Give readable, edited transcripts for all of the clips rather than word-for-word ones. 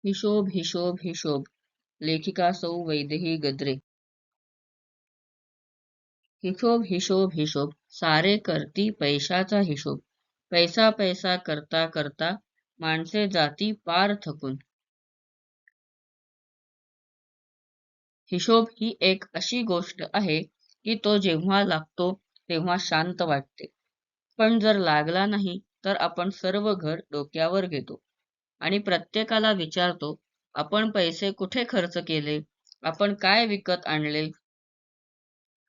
हिशोब हिशोब हिशोब. लेखिका सौ वैदेही गद्रे. हिशोब हिशोब हिशोब, सारे करती पैशाचा हिशोब. पैसा पैसा करता करता माणसे जाती पार थकून. हिशोब ही एक अशी गोष्ट आहे की तो जेव्हा लागतो तेव्हा शांत वाटते, पण जर लागला नाही तर आपण सर्व घर डोक्यावर घेतो आणि प्रत्येकाला विचारतो, आपण पैसे कुठे खर्च केले, आपण काय विकत आणले.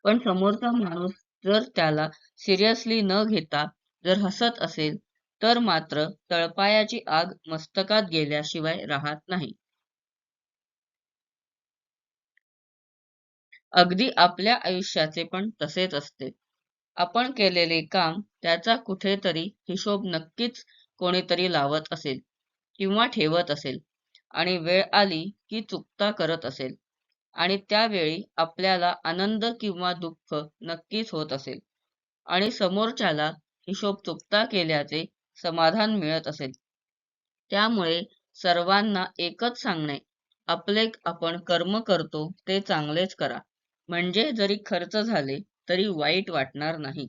पण समोरचा माणूस जर त्याला सिरियसली न घेता जर हसत असेल तर मात्र तळपायाची आग मस्तकात गेल्याशिवाय राहत नाही. अगदी आपल्या आयुष्याचे पण तसेच असते. आपण केलेले काम त्याचा कुठेतरी हिशोब नक्कीच कोणीतरी लावत असेल किंवा ठेवत असेल आणि वेळ आली की चुकता करत असेल आणि त्यावेळी आपल्याला आनंद किंवा दुःख नक्कीच होत असेल आणि समोरच्याला हिशोब चुकता केल्याचे समाधान मिळत असेल. त्यामुळे सर्वांना एकच सांगणे, आपले आपण कर्म करतो ते चांगलेच करा, म्हणजे जरी खर्च झाले तरी वाईट वाटणार नाही.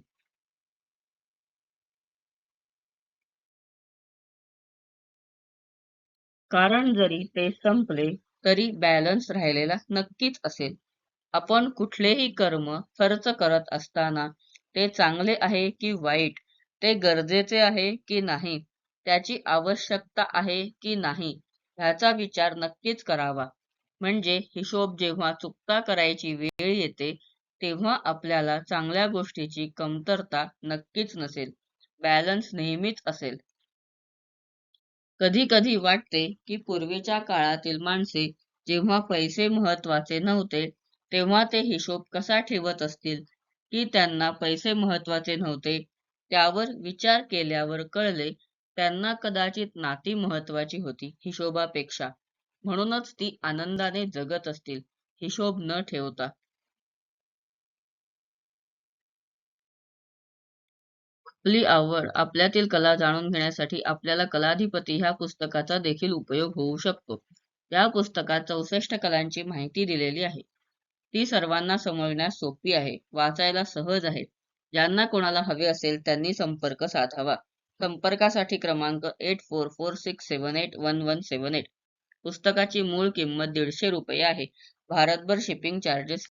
कारण जरी ते संपले तरी बॅलन्स राहिलेला नक्कीच असेल. आपण कुठलेही कर्म खर्च करत असताना ते चांगले आहे की वाईट, ते गरजेचे आहे की नाही, त्याची आवश्यकता आहे की नाही, ह्याचा विचार नक्कीच करावा. म्हणजे हिशोब जेव्हा चुकता करायची वेळ येते तेव्हा आपल्याला चांगल्या गोष्टीची कमतरता नक्कीच नसेल. बॅलन्स नेहमीच असेल. कधी कधी वाटते की पूर्वीच्या काळातील माणसे जेव्हा पैसे महत्वाचे नव्हते तेव्हा ते हिशोब कसा ठेवत असतील, की त्यांना पैसे महत्वाचे नव्हते. त्यावर विचार केल्यावर कळले, त्यांना कदाचित नाती महत्वाची होती हिशोबापेक्षा. म्हणूनच ती आनंदाने जगत असतील, हिशोब न ठेवता. आपली आवड आपल्यातील कला जाणून घेण्यासाठी आपल्याला कलाधिपती ह्या पुस्तकाचा देखील उपयोग होऊ शकतो. या पुस्तकात 64 कलांची माहिती दिलेली आहे. ती सर्वांना समजण्यास सोपी आहे, वाचायला सहज आहे. ज्यांना कोणाला हवे असेल त्यांनी संपर्क साधावा. संपर्कासाठी क्रमांक 8446781178. पुस्तकाची मूळ किंमत ₹150 आहे. भारतभर शिपिंग चार्जेस